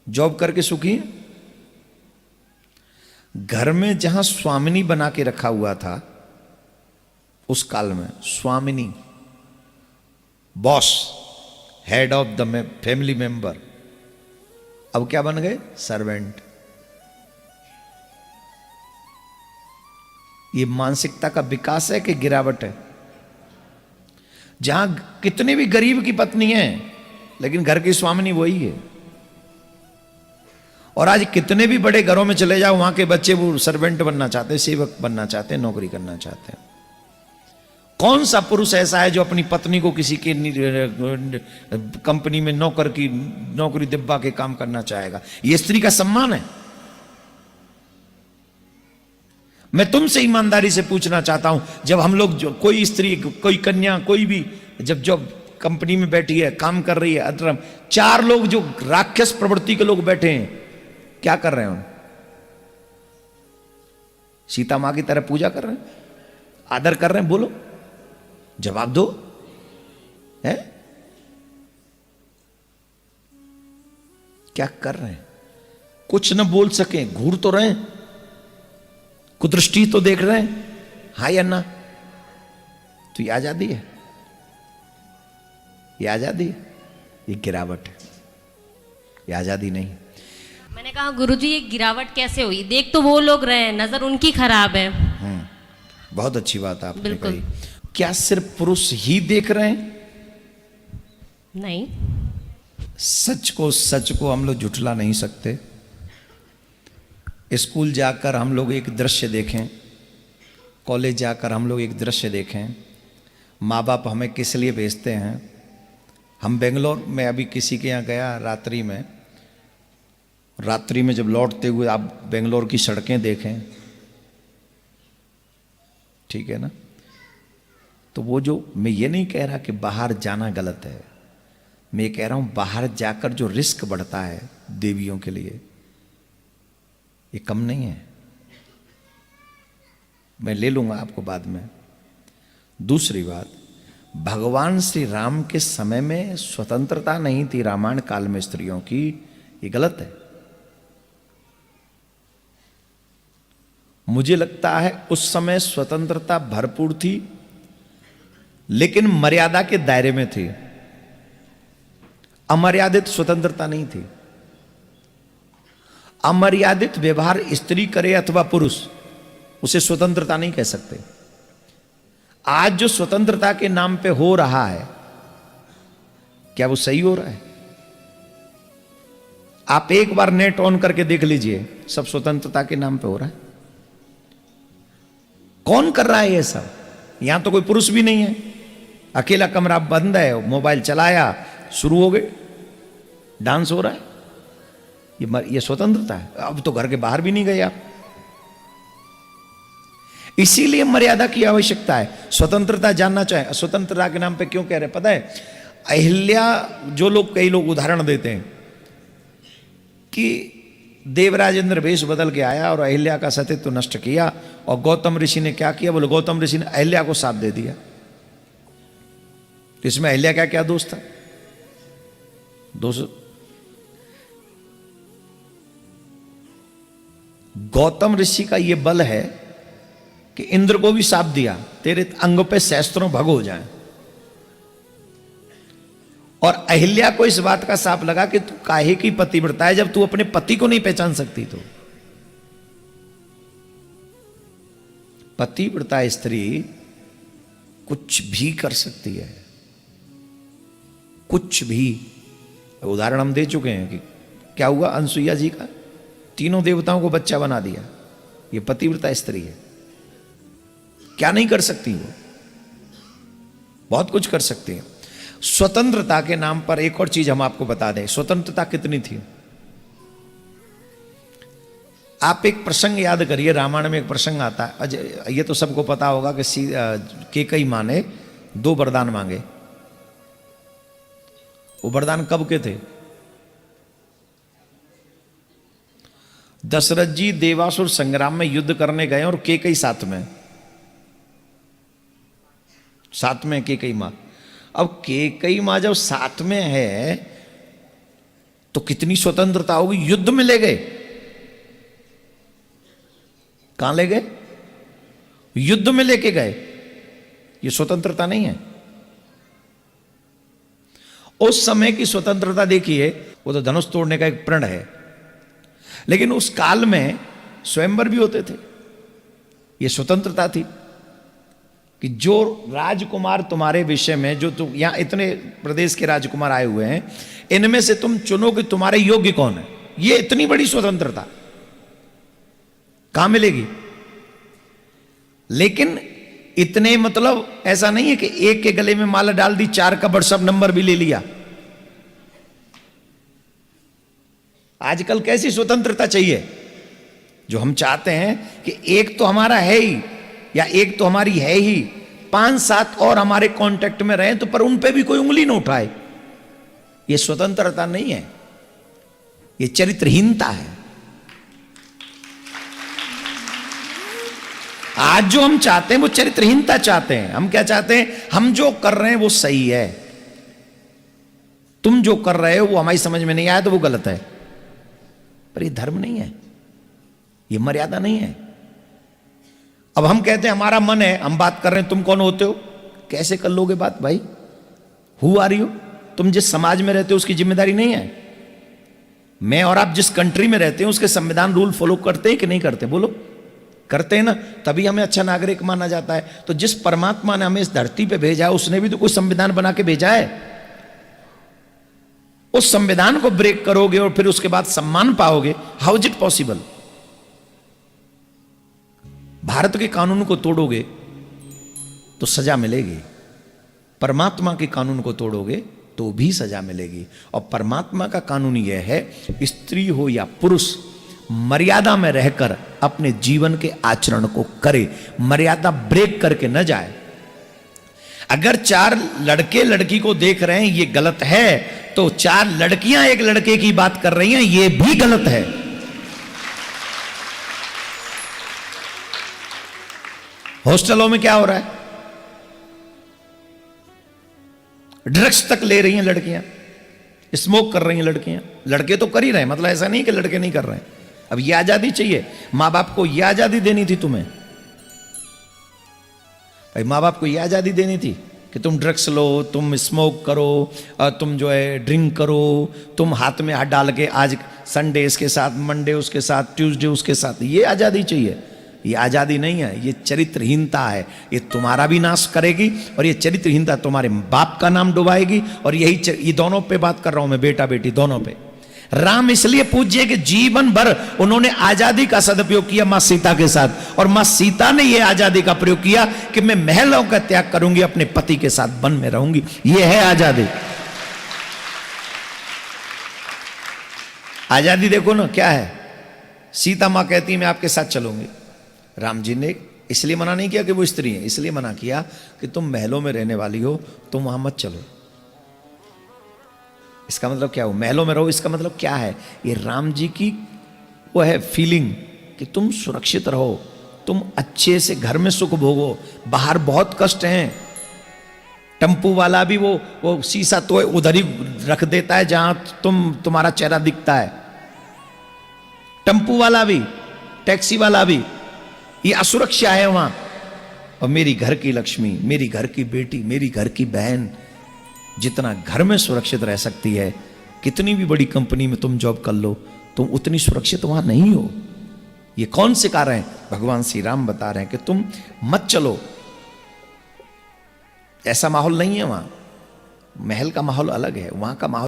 Job करके सुखी हैं। घर में जहां स्वामिनी बना के रखा हुआ था उस काल में, स्वामिनी, boss, head of the family member, अब क्या बन गए? सर्वेंट। ये मानसिकता का विकास है कि गिरावट है? जहां कितने भी गरीब की पत्नी है लेकिन घर की स्वामिनी वही है। और आज कितने भी बड़े घरों में चले जाओ, वहां के बच्चे वो सर्वेंट बनना चाहते हैं, सेवक बनना चाहते हैं, नौकरी करना चाहते हैं। कौन सा पुरुष ऐसा है जो अपनी पत्नी को किसी के कंपनी में नौकरी दिब्बा के काम करना चाहेगा? यह स्त्री का सम्मान है। मैं तुमसे ईमानदारी से पूछना चाहता हूं, जब हम लोग, जो कोई स्त्री, कोई कन्या, कोई भी जब कंपनी में बैठी है, काम कर रही है, अतरम 4 लोग जो राक्षस प्रवृत्ति के लोग बैठे हैं, क्या कर रहे हैं? सीता मां की तरह पूजा कर रहे हैं, आदर कर रहे हैं? बोलो, जवाब दो। है क्या कर रहे हैं? कुछ न बोल सके, घूर तो रहे हैं, कुदृष्टि तो देख रहे हैं, हाँ या ना? तो ये आजादी है? ये आजादी है? ये गिरावट है, ये आजादी नहीं। मैंने कहा गुरुजी ये गिरावट कैसे हुई? देख तो वो लोग रहे हैं, नजर उनकी खराब है। बहुत अच्छी बात आपने बिल्कुल कही। क्या सिर्फ पुरुष ही देख रहे हैं? नहीं, सच को हम लोग झुठला नहीं सकते। स्कूल जाकर हम लोग एक दृश्य देखें, कॉलेज जाकर हम लोग एक दृश्य देखें, माँ बाप हमें किस लिए भेजते हैं? हम बेंगलोर में अभी किसी के यहाँ गया रात्रि में जब लौटते हुए आप बेंगलोर की सड़कें देखें, ठीक है ना? तो वो जो, मैं ये नहीं कह रहा कि बाहर जाना गलत है, मैं ये कह रहा हूं बाहर जाकर जो रिस्क बढ़ता है देवियों के लिए, ये कम नहीं है। मैं ले लूंगा आपको बाद में। दूसरी बात, भगवान श्री राम के समय में स्वतंत्रता नहीं थी रामायण काल में स्त्रियों की, ये गलत है। मुझे लगता है उस समय स्वतंत्रता भरपूर थी, लेकिन मर्यादा के दायरे में थी। अमर्यादित स्वतंत्रता नहीं थी। अमर्यादित व्यवहार स्त्री करे अथवा पुरुष, उसे स्वतंत्रता नहीं कह सकते। आज जो स्वतंत्रता के नाम पे हो रहा है, क्या वो सही हो रहा है? आप एक बार नेट ऑन करके देख लीजिए, सब स्वतंत्रता के नाम पे हो रहा है। कौन कर रहा है ये सब? यहां तो कोई पुरुष भी नहीं है, अकेला कमरा बंद है, मोबाइल चलाया, शुरू हो गए, डांस हो रहा है। ये स्वतंत्रता है? अब तो घर के बाहर भी नहीं गए आप। इसीलिए मर्यादा की आवश्यकता है। स्वतंत्रता जानना चाहे, स्वतंत्रता के नाम पे क्यों कह रहे हैं पता है? अहिल्या, जो लोग, कई लोग उदाहरण देते हैं कि देवराज इंद्र वेश बदल के आया और अहिल्या का सतीत्व नष्ट किया, और गौतम ऋषि ने क्या किया? बोले गौतम ऋषि ने अहिल्या को साथ दे दिया। तो इसमें अहिल्या का क्या दोष था? दोष गौतम ऋषि का यह बल है कि इंद्र को भी शाप दिया, तेरे अंग पे सहस्त्रों भग हो जाए। और अहिल्या को इस बात का शाप लगा कि तू काहे की पतिव्रता है जब तू अपने पति को नहीं पहचान सकती। तो पतिव्रता स्त्री कुछ भी कर सकती है, कुछ भी। उदाहरण हम दे चुके हैं कि क्या हुआ अनसुईया जी का, 3 देवताओं को बच्चा बना दिया। ये पतिव्रता स्त्री है। क्या नहीं कर सकती वो? बहुत कुछ कर सकती है। स्वतंत्रता के नाम पर एक और चीज हम आपको बता दें, स्वतंत्रता कितनी थी। आप एक प्रसंग याद करिए, रामायण में एक प्रसंग आता है, ये तो सबको पता होगा कि कैकेयी मां ने 2 वरदान मांगे। वो वरदान कब के थे? दशरथ जी देवासुर संग्राम में युद्ध करने गए और कैकेयी साथ में कैकेयी मां। अब कैकेयी मां जब साथ में है तो कितनी स्वतंत्रता होगी। युद्ध में ले गए, कहां ले गए? युद्ध में लेके गए। ये स्वतंत्रता नहीं है। उस समय की स्वतंत्रता देखिए, वो तो धनुष तोड़ने का एक प्रण है, लेकिन उस काल में स्वयंवर भी होते थे। ये स्वतंत्रता थी कि जो राजकुमार तुम्हारे विषय में, जो तुम यहां इतने प्रदेश के राजकुमार आए हुए हैं, इनमें से तुम चुनो कि तुम्हारे योग्य कौन है। ये इतनी बड़ी स्वतंत्रता कहां मिलेगी? लेकिन इतने मतलब ऐसा नहीं है कि एक के गले में माला डाल दी, 4 का व्हाट्सएप नंबर भी ले लिया। आजकल कैसी स्वतंत्रता चाहिए? जो हम चाहते हैं कि एक तो हमारा है ही, या एक तो हमारी है ही, 5-7 और हमारे कांटेक्ट में रहे तो पर उन पे भी कोई उंगली ना उठाए। यह स्वतंत्रता नहीं है, यह चरित्रहीनता है। आज जो हम चाहते हैं वो चरित्रहीनता चाहते हैं। हम क्या चाहते हैं? हम जो कर रहे हैं वो सही है, तुम जो कर रहे हो वो हमारी समझ में नहीं आया तो वो गलत है। पर ये धर्म नहीं है, ये मर्यादा नहीं है। अब हम कहते हैं हमारा मन है, हम बात कर रहे हैं, तुम कौन होते हो? कैसे कर लोगे बात भाई? Who are you? तुम जिस समाज में रहते हो उसकी जिम्मेदारी नहीं है। मैं और आप जिस कंट्री में रहते हैं उसके संविधान रूल फॉलो करते हैं कि नहीं करते? बोलो, करते हैं ना, तभी हमें अच्छा नागरिक माना जाता है। तो जिस परमात्मा ने हमें इस धरती पे भेजा है उसने भी तो कोई संविधान बना के भेजा है। उस संविधान को ब्रेक करोगे और फिर उसके बाद सम्मान पाओगे? How is it possible? Bharat के कानून को तोड़ोगे तो सजा मिलेगी, परमात्मा के कानून को तोड़ोगे तो भी सजा मिलेगी। और परमात्मा का कानून यह है, स्त्री हो या पुरुष मर्यादा में रहकर अपने जीवन के आचरण को करे, मर्यादा ब्रेक करके न जाए। अगर 4 लड़के लड़की को देख रहे हैं ये गलत है, तो 4 लड़कियां एक लड़के की बात कर रही हैं ये भी गलत है। हॉस्टलों में क्या हो रहा है? ड्रग्स तक ले रही हैं लड़कियां, स्मोक कर रही हैं लड़कियां। लड़के तो कर ही रहे हैं, मतलब ऐसा नहीं कि लड़के नहीं कर रहे हैं। अब ये आजादी चाहिए? मां बाप को ये आजादी देनी थी तुम्हें? भाई मां बाप को ये आजादी देनी थी कि तुम ड्रग्स लो, तुम स्मोक करो, तुम जो है ड्रिंक करो, तुम हाथ में हाथ डाल के आज संडे इसके साथ, मंडे उसके साथ, ट्यूसडे उसके साथ, ये आजादी चाहिए? ये आजादी नहीं है, ये चरित्रहीनता है। ये तुम्हारा भी नाश करेगी और ये चरित्रहीनता तुम्हारे बाप का नाम डुबाएगी। और ये दोनों पे बात कर रहा हूं मैं, बेटा बेटी दोनों पे। राम इसलिए पूज्य कि जीवन भर उन्होंने आजादी का सदुपयोग किया मां सीता के साथ, और मां सीता ने यह आजादी का प्रयोग किया कि मैं महलों का त्याग करूंगी, अपने पति के साथ वन में रहूंगी। यह है आजादी। आजादी देखो ना क्या है। सीता मां कहती है मैं आपके साथ चलूंगी। राम जी ने इसलिए मना नहीं किया कि वो स्त्री है, इसलिए मना किया कि तुम महलों में रहने वाली हो, तुम वहां मत चलो। इसका मतलब क्या हो? महलों में रहो, इसका मतलब क्या है? ये राम जी की वो है फीलिंग कि तुम सुरक्षित रहो, तुम अच्छे से घर में सुख भोगो, बाहर बहुत कष्ट हैं। टेम्पू वाला भी वो शीशा तो उधर ही रख देता है जहां तुम्हारा चेहरा दिखता है। टेम्पू वाला भी, टैक्सी वाला भी, ये असुरक्षा है वहां। और मेरी घर की लक्ष्मी, मेरी घर की बेटी, मेरी घर की बहन जितना घर में सुरक्षित रह सकती है, कितनी भी बड़ी कंपनी में तुम जॉब कर लो, तुम उतनी सुरक्षित वहां नहीं हो। ये कौन सिखा रहे हैं? भगवान श्री राम बता रहे हैं कि तुम मत चलो, ऐसा माहौल नहीं है वहां। महल का माहौल अलग है, वहां का माहौल